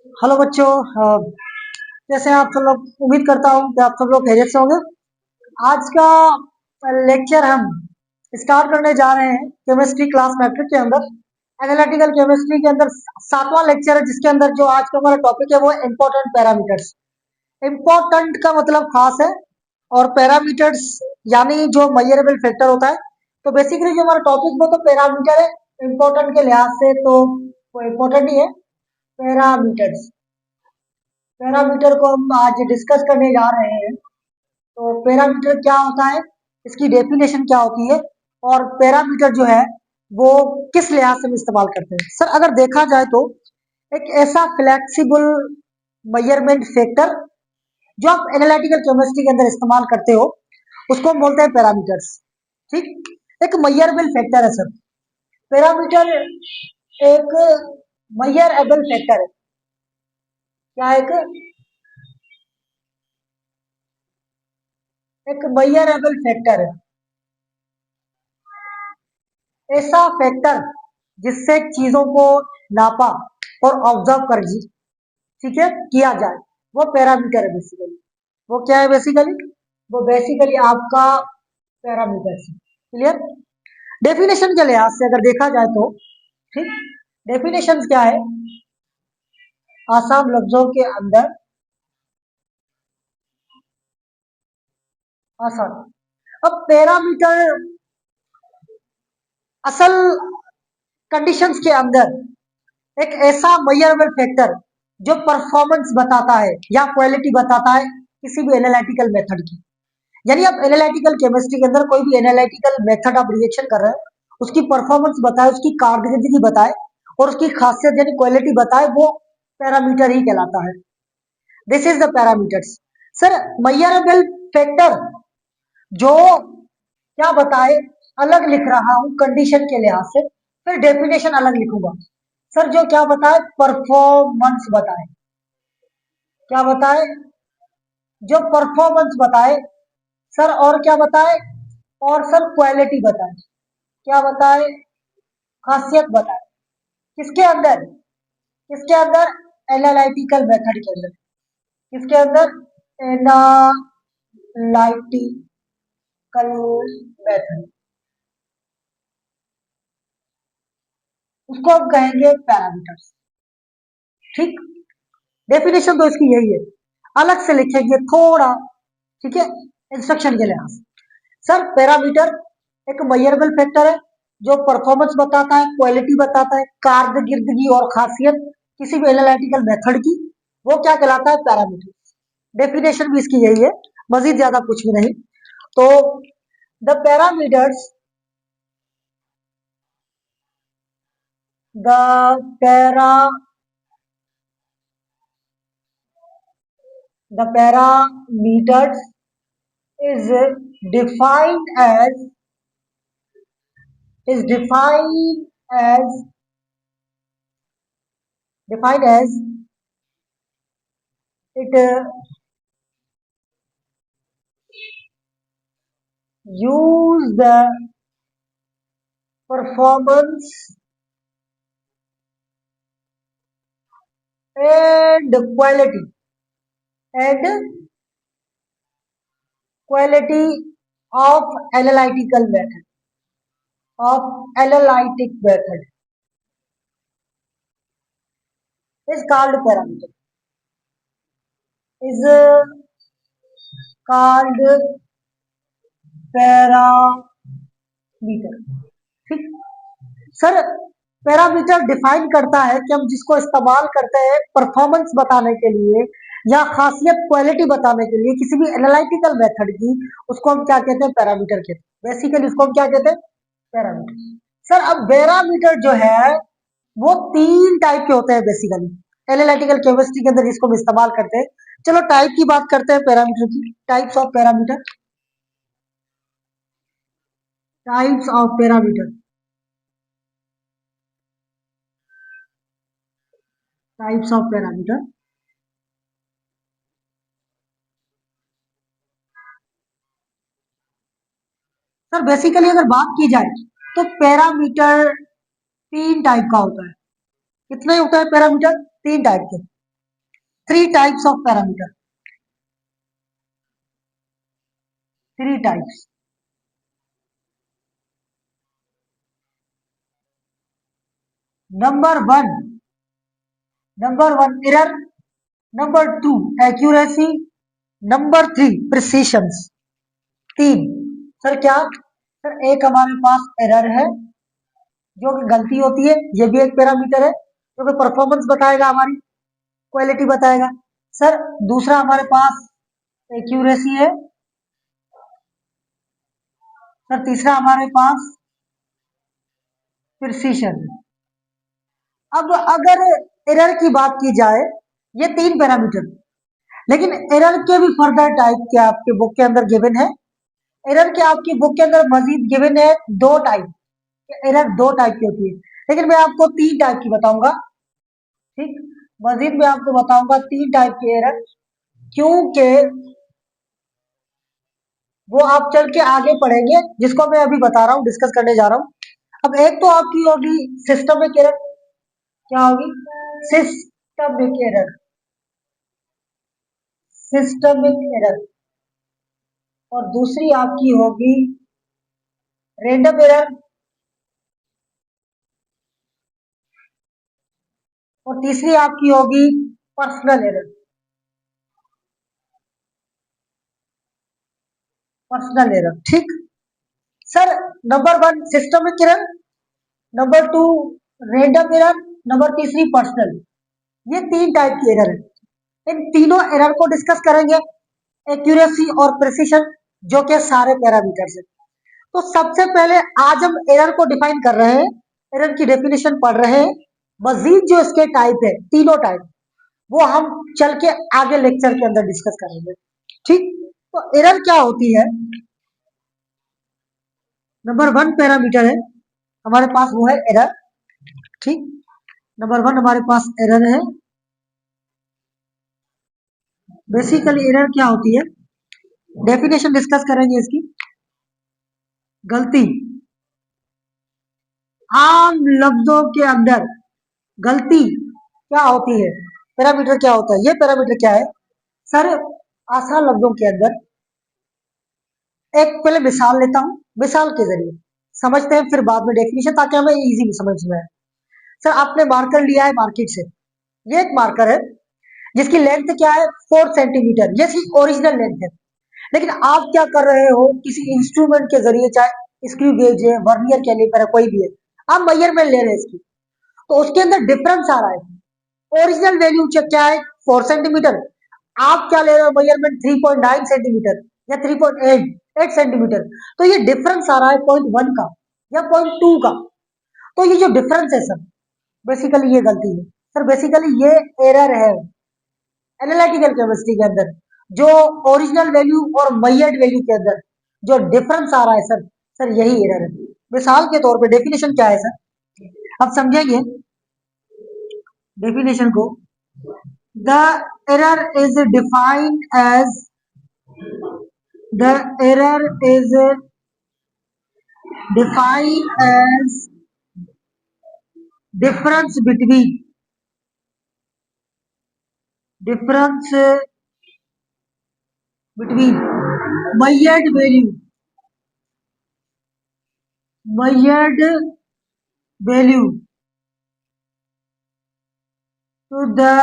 Hello बच्चों। कैसे हैं आप सब लोग? उम्मीद करता हूँ कि आप सब लोग खैरियत से होंगे। आज का लेक्चर हम स्टार्ट करने जा रहे हैं केमिस्ट्री क्लास मैट्रिक के अंदर। एनालिटिकल केमिस्ट्री के अंदर सातवां लेक्चर है, जिसके अंदर जो आज का हमारा टॉपिक है वो है इम्पोर्टेंट पैरामीटर्स। इम्पोर्टेंट का मतलब खास है, और पैरामीटर्स यानी जो मेजरेबल फैक्टर होता है। तो बेसिकली जो हमारा टॉपिक वो तो पैरामीटर है। इम्पोर्टेंट के लिहाज से तो वो इम्पोर्टेंट ही है। पैरामीटर्स, पैरामीटर को हम आज डिस्कस करने जा रहे हैं। तो पैरामीटर क्या होता है, इसकी डेफिनेशन क्या होती है, और पैरामीटर जो है वो किस लिहाज से हम इस्तेमाल करते हैं। सर अगर देखा जाए तो एक ऐसा फ्लेक्सिबल मेजरमेंट फैक्टर जो आप एनालिटिकल केमिस्ट्री के अंदर इस्तेमाल करते हो उसको हम बोलते हैं पैरामीटर्स। ठीक, एक मेजरेबल फैक्टर है सर। पैरामीटर एक मेजरेबल फैक्टर है। क्या एक मेजरेबल फैक्टर है, ऐसा फैक्टर जिससे चीजों को नापा और ऑब्जर्व कर जी, ठीक है, किया जाए, वो पैरामीटर है बेसिकली। वो क्या है बेसिकली? वो बेसिकली आपका पैरामीटर है। क्लियर? डेफिनेशन के लिहाज से अगर देखा जाए तो, ठीक, डेफिनेशन क्या है? आसान लफ्जों के अंदर आसान। अब पैरामीटर असल कंडीशंस के अंदर एक ऐसा मेजरेबल फैक्टर जो परफॉर्मेंस बताता है या क्वालिटी बताता है किसी भी एनालिटिकल मेथड की। यानी आप एनालिटिकल केमिस्ट्री के अंदर कोई भी एनालिटिकल मेथड आप रिएक्शन कर रहे हैं, उसकी परफॉर्मेंस बताए, उसकी कारकर्दगी बताए और उसकी खासियत यानी क्वालिटी बताए, वो पैरामीटर ही कहलाता है। This is the parameters. Sir measurable factor जो क्या बताए, अलग लिख रहा हूं कंडीशन के लिहाज से, फिर डेफिनेशन अलग लिखूंगा। सर जो क्या बताए, परफॉर्मेंस बताए। क्या बताए? जो परफॉर्मेंस बताए सर, और क्या बताए? और सर क्वालिटी बताए। क्या बताए? खासियत बताए। किसके अंदर? किसके अंदर? एनालिटिकल मेथड के अंदर। किसके अंदर? Analytical method. उसको हम कहेंगे पैरामीटर्स। ठीक, डेफिनेशन तो इसकी यही है, अलग से लिखेंगे थोड़ा, ठीक है, इंस्ट्रक्शन के लिहाज से। सर पैरामीटर एक मेजरेबल फैक्टर है जो परफॉर्मेंस बताता है, क्वालिटी बताता है, कारकर्दगी और खासियत किसी भी एनालिटिकल मेथड की, वो क्या कहलाता है? पैरामीटर। डेफिनेशन भी इसकी यही है, मजीद ज्यादा कुछ भी नहीं। तो the parameters, the para the parameters is defined as is as defined as it use the performance and and quality of analytical method of analytic method is called parameter, is called parameter. ठीक sir, parameter define करता है कि हम जिसको इस्तेमाल करते हैं performance बताने के लिए या खासियत क्वालिटी बताने के लिए किसी भी एनालिटिकल मेथड की, उसको हम क्या कहते हैं? पैरामीटर कहते हैं। बेसिकली उसको हम क्या कहते हैं? पैरामीटर। सर अब पैरामीटर जो है वो तीन टाइप के होते हैं बेसिकली एनालिटिकल केमिस्ट्री के अंदर जिसको हम इस्तेमाल करते हैं। चलो टाइप की बात करते हैं पैरामीटर की। Types of parameter, types of parameter, types of parameter. Sir basically अगर बात की जाए तो पैरामीटर तीन टाइप का होता है। कितने होता है पैरामीटर? तीन टाइप के। Three types of parameter, three types. Number one, error, number two accuracy, number three precision. तीन। सर क्या? सर एक हमारे पास एरर है जो कि गलती होती है, ये भी एक पैरामीटर है जो कि परफॉर्मेंस बताएगा, हमारी क्वालिटी बताएगा। सर दूसरा हमारे पास एक्यूरेसी है। सर तीसरा हमारे पास प्रिसीशन। अब अगर एरर की बात की जाए, ये तीन पैरामीटर, लेकिन एरर के भी फर्दर टाइप क्या आपके बुक के अंदर गिवन है। एरर के आपकी बुक के अंदर मजीद गिवन है दो टाइप। एरर दो टाइप की होती है, लेकिन मैं आपको तीन टाइप की बताऊंगा। ठीक, मजीद मैं आपको बताऊंगा तीन टाइप की एरर, क्योंकि वो आप चल के आगे पढ़ेंगे, जिसको मैं अभी बता रहा हूँ, डिस्कस करने जा रहा हूँ। अब एक तो आपकी होगी सिस्टमिक एरर। क्या होगी? Systemic error, systemic error. और दूसरी आपकी होगी रैंडम एरर। और तीसरी आपकी होगी पर्सनल एरर, पर्सनल एरर। ठीक sir, number one systemic error, number two random error, number तीसरी पर्सनल। ये तीन टाइप की एरर है। इन तीनों एरर को डिस्कस करेंगे, एक्यूरेसी और प्रिसीशन, जो कि सारे पैरामीटर्स है। तो सबसे पहले आज हम एरर को डिफाइन कर रहे हैं, एरर की डेफिनेशन पढ़ रहे हैं। मजीद जो इसके टाइप है, तीनों टाइप, वो हम चल के आगे लेक्चर के अंदर डिस्कस करेंगे। ठीक, तो एरर क्या होती है? नंबर वन पैरामीटर है हमारे पास, वो है एरर। ठीक, नंबर वन हमारे पास एरर है। बेसिकली एरर क्या होती है, डेफिनेशन डिस्कस करेंगे इसकी। गलती, आम लफ्जों के अंदर गलती क्या होती है, पैरामीटर क्या होता है, ये पैरामीटर क्या है? सर आसान लफ्जों के अंदर, एक पहले मिसाल लेता हूं, मिसाल के जरिए समझते हैं, फिर बाद में डेफिनेशन, ताकि हमें इजी भी समझ में आए। सर आपने मार्कर लिया है मार्केट से, ये एक मार्कर है जिसकी लेंथ क्या है, 4 सेंटीमीटर, ये इसकी ओरिजिनल लेंथ है। लेकिन आप क्या कर रहे हो, किसी इंस्ट्रूमेंट के जरिए, चाहे स्क्रू गेज है, वर्नियर कैलिपर है, कोई भी है, आप मेजरमेंट ले रहे हैं इसकी, तो उसके अंदर डिफरेंस आ रहा है। ओरिजिनल वैल्यू क्या है, 4 सेंटीमीटर, आप क्या ले रहे हो मेजरमेंट, 3.9 सेंटीमीटर या 3.8 सेंटीमीटर। तो ये डिफरेंस आ रहा है 0.1 का या 0.2 का। तो ये जो डिफरेंस है सर, बेसिकली ये गलती है। सर बेसिकली ये एरर है एनालिटिकल केमिस्ट्री के अंदर, जो ओरिजिनल वैल्यू और मेजर्ड वैल्यू के अंदर जो डिफरेंस आ रहा है सर, सर यही एरर है। मिसाल के तौर पे डेफिनेशन क्या है सर, अब समझेंगे डेफिनेशन को। The error is defined as, the error is defined as difference between, difference between measured value, measured value to the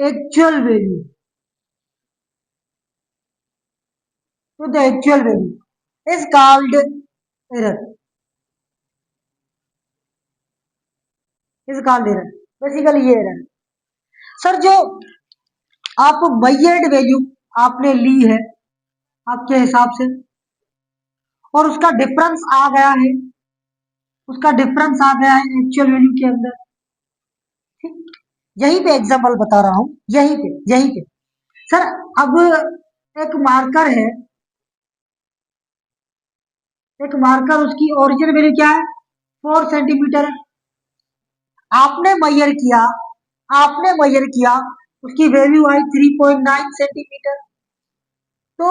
actual value, to the actual value is called error, is called error। Basically ये error sir, जो आप measured value आपने ली है आपके हिसाब से, और उसका डिफरेंस आ गया है, उसका डिफरेंस आ गया है एक्चुअल वैल्यू के अंदर। ठीक, यहीं पे एग्जांपल बता रहा हूं, यहीं पे सर। अब एक मार्कर है, एक मार्कर, उसकी ओरिजिनल वैल्यू क्या है, 4 सेंटीमीटर है। आपने मेजर किया, आपने मेजर किया, उसकी वैल्यू आई 3.9 सेंटीमीटर। तो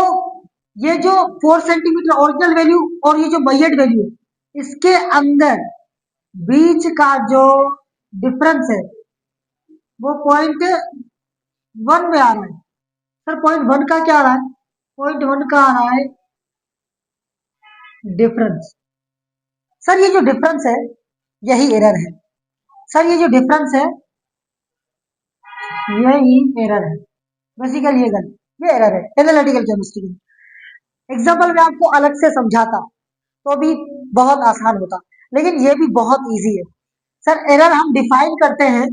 ये जो 4 सेंटीमीटर ओरिजिनल वैल्यू और ये जो मेजर्ड वैल्यू है, इसके अंदर बीच का जो डिफरेंस है वो 0.1 वन में आ रहा है। सर पॉइंट वन का क्या आ रहा है? पॉइंट वन का आ रहा है डिफरेंस। सर ये जो डिफरेंस है यही एरर है। सर ये जो डिफरेंस है यही एरर है। बेसिकली ये एरर है एनालिटिकल केमिस्ट्री। एग्जाम्पल में आपको अलग से समझाता तो भी बहुत आसान होता, लेकिन ये भी बहुत इजी है। सर एरर हम डिफाइन करते हैं,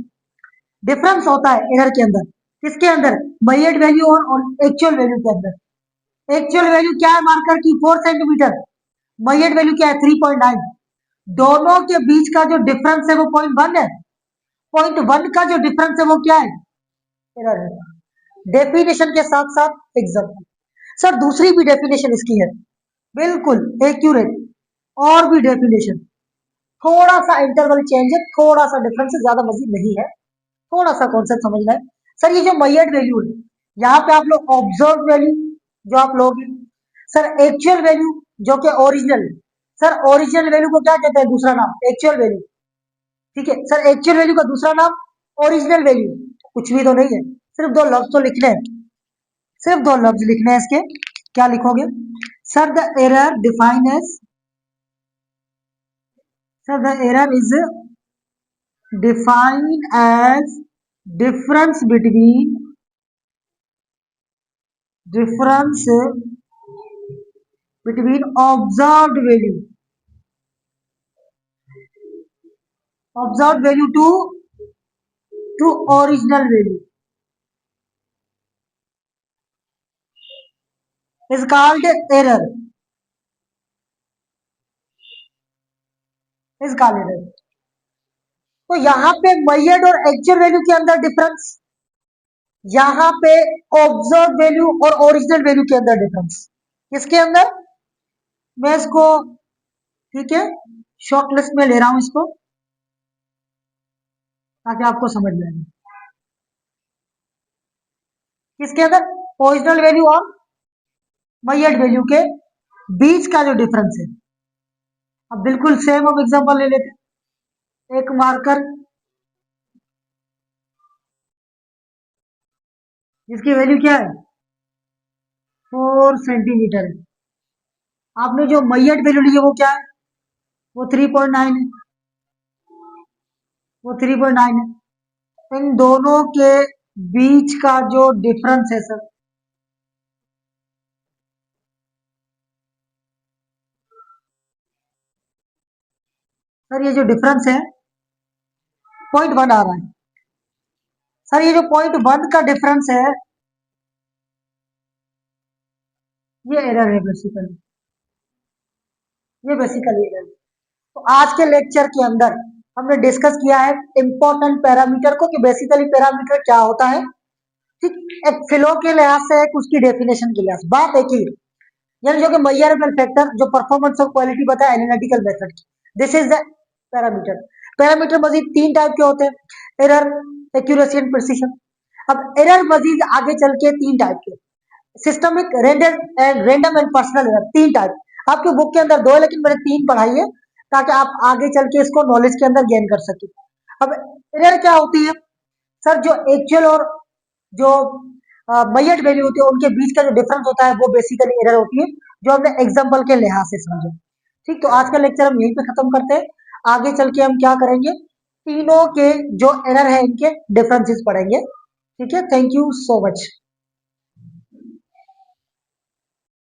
डिफरेंस होता है एरर के अंदर। किसके अंदर? मेजर्ड वैल्यू और एक्चुअल वैल्यू के अंदर। एक्चुअल वैल्यू क्या है मार्कर की? 4 सेंटीमीटर। मेजर्ड वैल्यू क्या है? 3.9। दोनों के बीच का जो डिफरेंस है वो 0.1 है। 0.1 का जो डिफरेंस है वो क्या है? एरर है। डेफिनेशन के साथ साथ एग्जाम्पल। सर दूसरी भी डेफिनेशन इसकी है, बिल्कुल एक्यूरेट। और भी डेफिनेशन, थोड़ा सा इंटरवल चेंज है, थोड़ा सा डिफरेंस है, ज्यादा मजीद नहीं है। थोड़ा सा कॉन्सेप्ट समझना है। सर ये जो मेजर्ड वैल्यू है, यहाँ पे आप लोग ऑब्जर्व वैल्यू जो आप लोगे, सर एक्चुअल वैल्यू जो कि ओरिजिनल। सर ओरिजिनल वैल्यू को क्या कहते हैं? दूसरा नाम एक्चुअल वैल्यू। ठीक है सर, एक्चुअल वैल्यू का दूसरा नाम ओरिजिनल वैल्यू। कुछ भी तो नहीं है, सिर्फ दो लफ्ज तो लिखने हैं। सिर्फ दो लफ्ज लिखने हैं इसके। क्या लिखोगे? Sir the error define as, sir the error is defined as difference between observed value to original value is called error, is called error। तो यहाँ पे मेजर्ड और एक्चुअल वैल्यू के अंदर डिफरेंस, यहाँ पे ऑब्जर्व वैल्यू और ओरिजिनल वैल्यू के अंदर डिफरेंस। किसके अंदर? मैं इसको, ठीक है, शॉर्ट लिस्ट में ले रहा हूं इसको ताकि आपको समझ में आए। किसके अंदर? ओरिजिनल वैल्यू और मेजर्ड वैल्यू के बीच का जो डिफरेंस है। अब बिल्कुल सेम हम एग्जांपल ले लेते हैं। एक मार्कर जिसकी वैल्यू क्या है? 4 सेंटीमीटर है। आपने जो मेजर्ड वैल्यू ली है वो क्या है? वो 3.9 है। वो 3.9 है। इन दोनों के बीच का जो डिफरेंस है सर, सर ये जो डिफरेंस है 0.1 आ रहा है। सर ये जो 0.1 का डिफरेंस है ये एरर है बेसिकली। ये बेसिकली एरर है। तो आज के लेक्चर के अंदर हमने डिस्कस किया है इंपॉर्टेंट पैरामीटर को, कि बेसिकली पैरामीटर क्या होता है। ठीक, एक फ्लो के लिहाज से, एक उसकी डेफिनेशन के लिहाज। बात एक ही है, यानी जो कि मेजरेबल फैक्टर जो परफॉर्मेंस और क्वालिटी बताया एनालिटिकल मेथड की, this is the parameter. Parameter मजीद 3 टाइप के होते हैं, एरर, एक्यूरेसी एंड प्रिसिशन। अब एरर मजीद आगे चल के 3 टाइप के, systemic, random and personal error. 3 type आपके बुक के अंदर 2 है, लेकिन मैंने 3 पढ़ाई है ताकि आप आगे चल के इसको नॉलेज के अंदर गेन कर सके। अब एरर क्या होती है? सर जो एक्चुअल और जो मेजर्ड वैल्यू होती है उनके बीच का जो डिफरेंस होता है वो बेसिकली एरर होती है, जो हमने एग्जांपल के लिहाज से समझे। ठीक, तो आज का लेक्चर हम यहीं पे खत्म करते हैं। आगे चल के हम क्या करेंगे, तीनों के जो एरर है इनके डिफरेंसेस पढ़ेंगे। ठीक है, थैंक यू सो मच।